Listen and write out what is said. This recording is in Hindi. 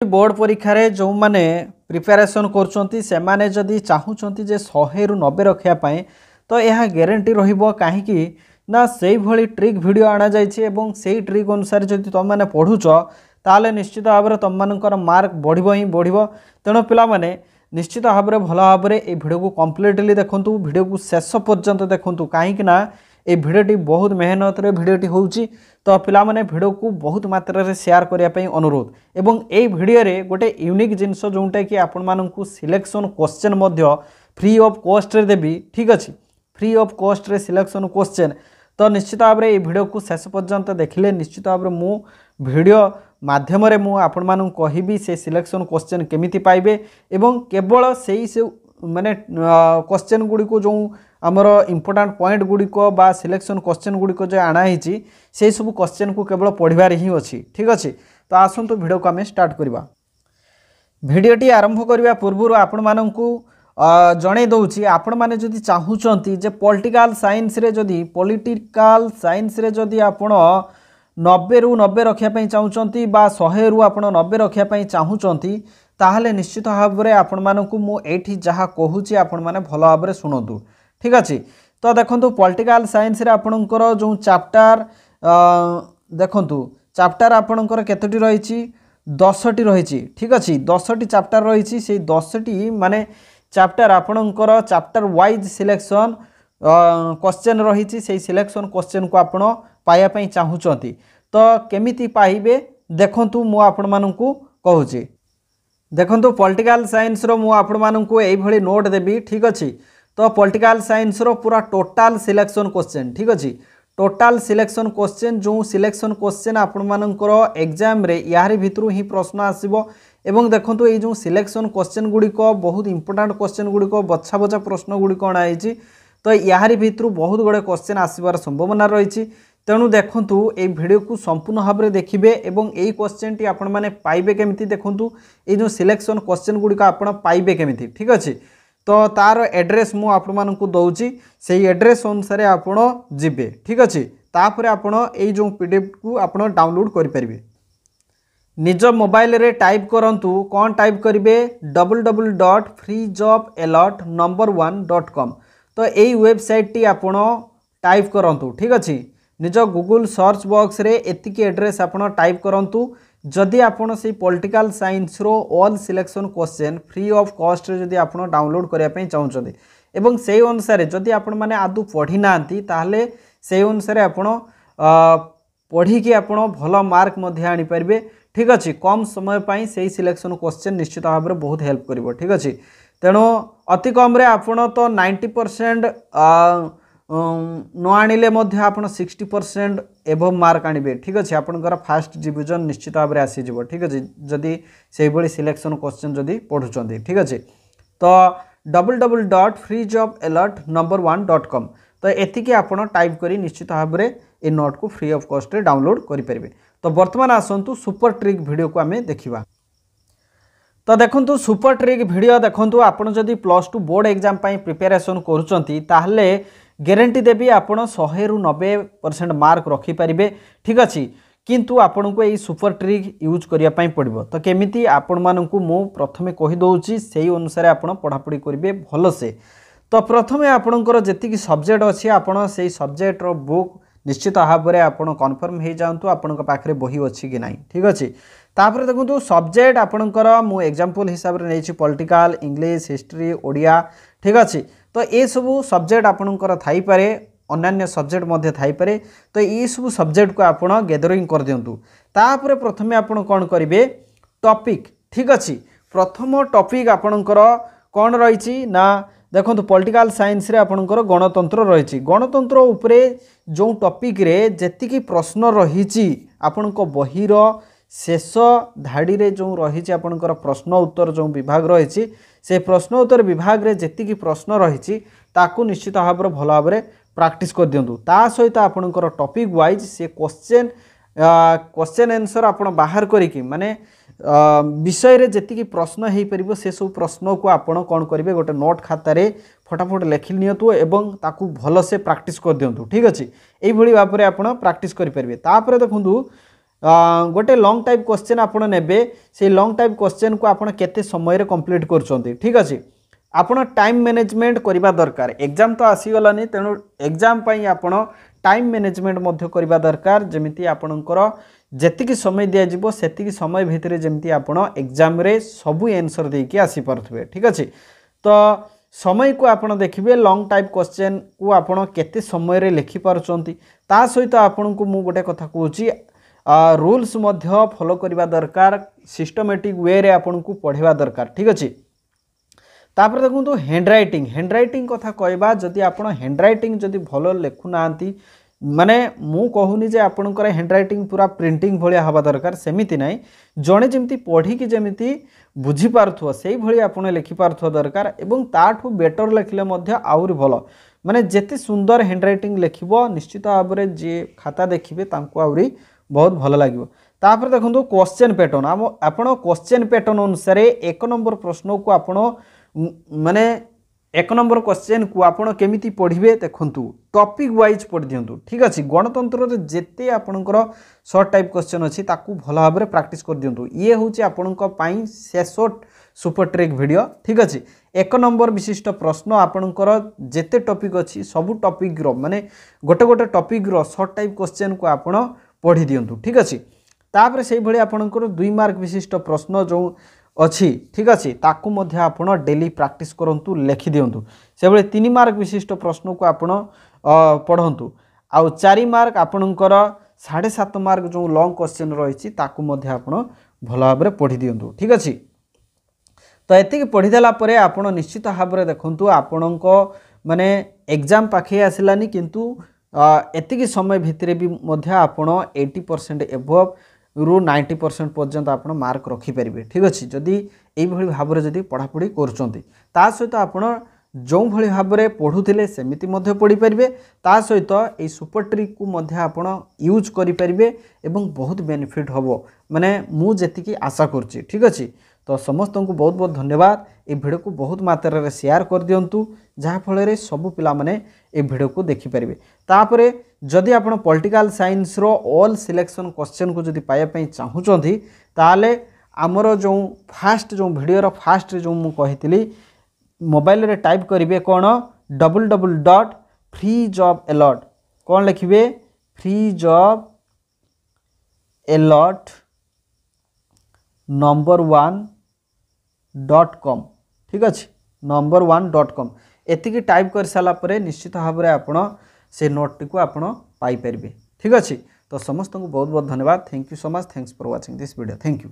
बोर्ड परीक्षा रे जो माने प्रिपरेशन करछंती से माने जदी चाहुछंती जे 100 रु 90 रखिया तो यह ग्यारंटी रहिबो काहे कि ना सेही भली ट्रिक वीडियो आना जाइछि एवं सेही ट्रिक अनुसार जदी तुम माने पढुछ ताले निश्चित भाव में तुम मानकर मार्क बढ़िबो ही बढ़िबो। तेणु पिला माने निश्चित भाव में भल भाव में ये वीडियो को कंप्लीटली देखंतु, वीडियो को शेष पर्यंत देखंतु काहे कि ना ये वीडियोटी बहुत मेहनत रे वीडियोटी होउची। तो पिला माने वीडियो को बहुत मात्रा रे शेयर करिया पई अनुरोध एवं ए वीडियो रे गोटे यूनिक जिंस जोंटा कि आपण माननकु सिलेक्शन क्वेश्चन मध्य फ्री ऑफ कॉस्ट रे देबी। ठीक अछि, फ्री ऑफ कॉस्ट रे सिलेक्शन क्वेश्चन। तो निश्चित भाव में ये वीडियो को शेष पर्यंत देखिले निश्चित भाव में मु वीडियो माध्यम रे मु आपण माननकु कहिबी से सिलेक्शन क्वेश्चन केमिति पाइबे एवं केवल सेही से माने क्वेश्चन गुडी को जो आमर इंपोर्टेंट पॉइंट गुड़िक बा सिलेक्शन क्वेश्चन गुड़िक जो आनाही से सब क्वेश्चन को केवल पढ़ार ही अच्छी। ठीक अच्छे, तो आसतु वीडियो को आम स्टार्ट करवा। वीडियोटी आरंभ करने पूर्व आपण मानू जड़े दूसरी आपण मैंने जदि चाहूँगी जे पॉलिटिकल साइंस रे जदि आपण 90 रु 90 रखापी चाहूँगी बा 100 रु आप 90 रखापी चाहूँगी ताहले निश्चित भाव में आपण मानू मुझे जहाँ कहूँ आपण मैंने भल भाव में शुणु। ठीक अच्छे, तो देखो पॉलिटिकल साइंस रे आपणकर जो चैप्टर देखंतु चैप्टर आपणकर केतोटी रही 10टी रही। ठीक अच्छे, 10टी चैप्टर रही से 10टी माने चैप्टर आपणकर चैप्टर वाइज सिलेक्शन क्वेश्चन रही से सिलेक्शन क्वेश्चन को आपण पाया पई चाहूचंती। तो केमिति पाइबे देखंतु मु आपण माननकु कहूची। देखंतु पॉलिटिकल साइंस रो मु आपण माननकु एई भली नोट देबी। ठीक अच्छे, तो पॉलिटिकल साइंस रो पूरा टोटाल सिलेक्शन क्वेश्चन। ठीक अच्छे, टोटाल सिलेक्शन क्वेश्चन जो सिलेक्शन क्वेश्चन आपण मानकर एग्जाम रे यार भितरु ही प्रश्न आसीबो एवं देखंतु ये जो सिलेक्शन क्वेश्चन गुड़िक बहुत इंपोर्टेंट क्वेश्चन गुड़िक बछा बछा प्रश्न गुड़िक अणाई तो यार भितरु बहुत गुड़े क्वेश्चन आसबार संभावना रही। तेणु देखंतु ए वीडियो को संपूर्ण भाव में देखिए एवं यही क्वेश्चन टी आपण माने पाइबे केमिति देखंतु ये जो सिलेक्शन क्वेश्चन गुड़िक आपण पाइबे केमिति। ठीक अच्छे, तो तार एड्रेस मु आपण मानकु दउची से एड्रेस अनुसार आपण जिबे। ठीक अच्छे, तापर आपण ए जो पीडीएफ को आपण डाउनलोड करि परिबे। निज मोबाइल रे टाइप करंतु कौन टाइप करिवे www.freejobalert1.com। तो यही वेबसाइट टी आपण टाइप करंतु। ठीक अच्छे, निज गूगल सर्च बॉक्स रे एतिकी एड्रेस आपण टाइप करंतु। जदि आपण से पॉलिटिकल साइंस रो all selection question free of cost रे जदि आपण डाउनलोड करिया पई चाहउछथि एवं से अनुसार जदि आपण माने आदु पढ़ी नांती ताहले से अनुसार आपण पढ़ी कि आपण भलो मार्क मध्ये आनी परिबे। ठीक अच्छे, कम समय पाई से सिलेक्शन क्वेश्चन निश्चित भाव में बहुत हेल्प करिवो। ठीक अच्छे, तेणु अति कम रे आपण तो 90% न आनिले मध्य आपण 60% एबव मार्क आनिबे। ठीक अच्छे, आपनकर फास्ट डिवीजन निश्चित भाव में आसी जिवो। ठीक अच्छे, जदि से भली सिलेक्शन क्वेश्चन जदि पढुचंदी। ठीक अच्छे, तो www.freejobalert1.com तो एतिकी आपण टाइप करी निश्चित भाव में ए नोट को फ्री ऑफ कॉस्ट रे डाउनलोड करि परिबे। तो वर्तमान आसंतु सुपर ट्रिक वीडियो को आमे देखिबा। तो देखंतु सुपर ट्रिक वीडियो देखंतु आपण जदि +2 बोर्ड एग्जाम पई प्रिपरेशन करूचंती ताहले ग्यारंटी देबी आपण 100 रु 90% मार्क रखि परिबे। ठीक अछि, किंतु आपण को एई सुपर ट्रिक यूज करिया पई पड़िबो। तो केमिति आपण माननकु मु प्रथमे कहि दउची सेही अनुसार आपण पढापढी करिवे भलो से। तो प्रथमे आपणकर जेतिकी सब्जेक्ट अछि आपण सेही सब्जेक्ट रो बुक निश्चित भाव में आप कन्फर्म हो जातु आपण पाखे बही अच्छी कि ना। ठीक अच्छे, तापर देखो सब्जेक्ट आपणकर मु एग्जांपल हिसाब से नहीं पॉलिटिकल, इंग्लिश, हिस्ट्री, ओडिया। ठीक अच्छे, तो ये सब सब्जेक्ट आपणकर थाई पारे, अन्य सब्जेक्ट मध्य थाई पारे। तो ये सब सब्जेक्ट को आपण गैदरिंग कर दियंतु। तापर प्रथमे आपण कोन करिवे टॉपिक। ठीक अच्छे, प्रथम टॉपिक आपणकर कोन रही ना देखो पॉलिटिकल साइंस रे आपणकर गणतंत्र रही। गणतंत्र उपरे जो टॉपिक रे जेतिकी प्रश्न रही आपणको बहीर शेष धाड़ी रे जो रही आपणकर प्रश्न उत्तर जो विभाग रही से प्रश्न उत्तर विभाग रे जेतिकी प्रश्न रही ताकू निश्चित भाव में भल भाव में प्रैक्टिस कर दियंतु। ता सहित आपणकर टॉपिक वाइज से क्वेश्चन आंसर आपण बाहर करिकी माने विषय रे जेतिकी प्रश्न हो पार से सब प्रश्न को आपण कौन करेंगे गोटे नोट खातार फटाफट लिखि नियंतु एवं ताकू भल से प्रैक्टिस कर दियंतु। ठीक अच्छे, यही भाव में आप प्रैक्टिस करेंगे। तापर देखो गोटे लॉन्ग टाइप क्वेश्चन आपण नेबे से लॉन्ग टाइप क्वेश्चन को आपण केते समय रे कंप्लीट करछंती ठीक अछि आपण टाइम मैनेजमेंट करबा दरकार एग्जाम तो आसी गलानी तेनु एग्जाम पई आपण टाइम मैनेजमेंट मध्य करबा दरकार जेमिति आपणकर जेतिकी समय दिया जिवो सेतिकी समय भितरे जेमिति आपण एग्जाम रे सबु आंसर देकी आसी परथबे ठीक अछि तो समय को आपण देखिबे लॉन्ग टाइप क्वेश्चन को आपण केते समय रे लिखि पारुचंती ता सहित आपण को मु गोटे कथा कहूची रूल्स मध्य फॉलो करबा दरकार सिस्टमैटिक वे रे आपण को पढ़ेबा दरकार ठीक अछि तापर देखु हैंड राइटिंग कथा कहबा जदि आपण हैंड राइटिंग जदि भलो लेखु नांती माने मु कहूनी जे आपणकर हैंड राइटिंग पूरा प्रिंटिंग भलिया हवा दरकार सेमिति नाही जणे जेमति पढ़ी कि जेमति बुझी पारथुवा सेही भली आपण लिखि पारथुवा दरकार एवं ताठू बेटर लिखले मध्य आउरी भलो माने जेते सुंदर हैंड राइटिंग लिखिबो निश्चित भाव रे जे खाता देखिबे तांको आउरी बहुत भलो लागिबो तापर देखंतु क्वेश्चन पैटर्न आपण क्वेश्चन पैटर्न अनुसार एक नंबर प्रश्न को आपण माने एक नंबर क्वेश्चन को आपण केमिति पढ़िबे देखंतु टॉपिक वाइज पढ़ दियंतु ठीक अछि गणतंत्र रे जेते आपणकर शॉर्ट टाइप क्वेश्चन अछि ताकू भलो भाबरे प्रैक्टिस कर दियंतु ये होची आपणक पई शेषो सुपर ट्रिक वीडियो ठीक अछि एक नंबर विशिष्ट प्रश्न आपणकर जेते टॉपिक अछि सब टॉपिक रो माने गोटे गोटे टॉपिक रो शॉर्ट टाइप क्वेश्चन को आपण पढ़ी दियंतु ठीक अछि तापर सेही भली आपणकर 2 मार्क विशिष्ट प्रश्न जो अच्छी ठीक अच्छे ताकू मध्य आपण डेली प्रैक्टिस करंतु लिखि दियंतु से बळे 3 मार्क विशिष्ट प्रश्न को आपण पढ़ंतु आउ 4 मार्क आपणकर 7.5 मार्क जो लॉन्ग क्वेश्चन रही ताकू मध्य आपण भल भाव पढ़ी दियंतु ठीक अच्छे तो एति पढ़ी देला परे आपण निश्चित भाव देखंतु आपणक माने एग्जाम पाखे आसिलानी किंतु एति समय भितरे भी मध्य आपण 80% एबव रु 90% पर्यंत आपण मार्क रखि परिबे ठीक अछि जदि एई भली भाबरे जदि पढ़ापढ़ी करचंती ता सहित आपण जो भली भाबरे पढुथिले सेमिति मध्य पढ़ी परिबे ता सहित एई सुपर ट्रिक को मध्य आपण यूज करि परिबे एवं बहुत बेनिफिट हबो माने मु जेतिकी आशा करछि ठीक अछि तो समस्त को बहुत बहुत धन्यवाद ए वीडियो को बहुत मात्रा रे शेयर कर दियंतु जहाँ फल रे सब पिला माने ए वीडियो को देखि परिबे तापरे जदि आपण पॉलिटिकल साइंस रो ऑल सिलेक्शन क्वेश्चन को जदि पाया पई चाहुचंती ताले हमरो जो फास्ट जो वीडियो रो फास्ट जो मु कहितली मोबाइल रे टाइप करिवे कोन www.freejoballot कोन लिखिबे freejoballot number1.com ठीक अच्छे number1.com एतिकी टाइप कर साला परे निश्चित भाव में आपण से नोट टी को आपण पाई परिबे ठीक अच्छे तो समस्त को बहुत बहुत धन्यवाद thank you so much thanks for watching this video thank you.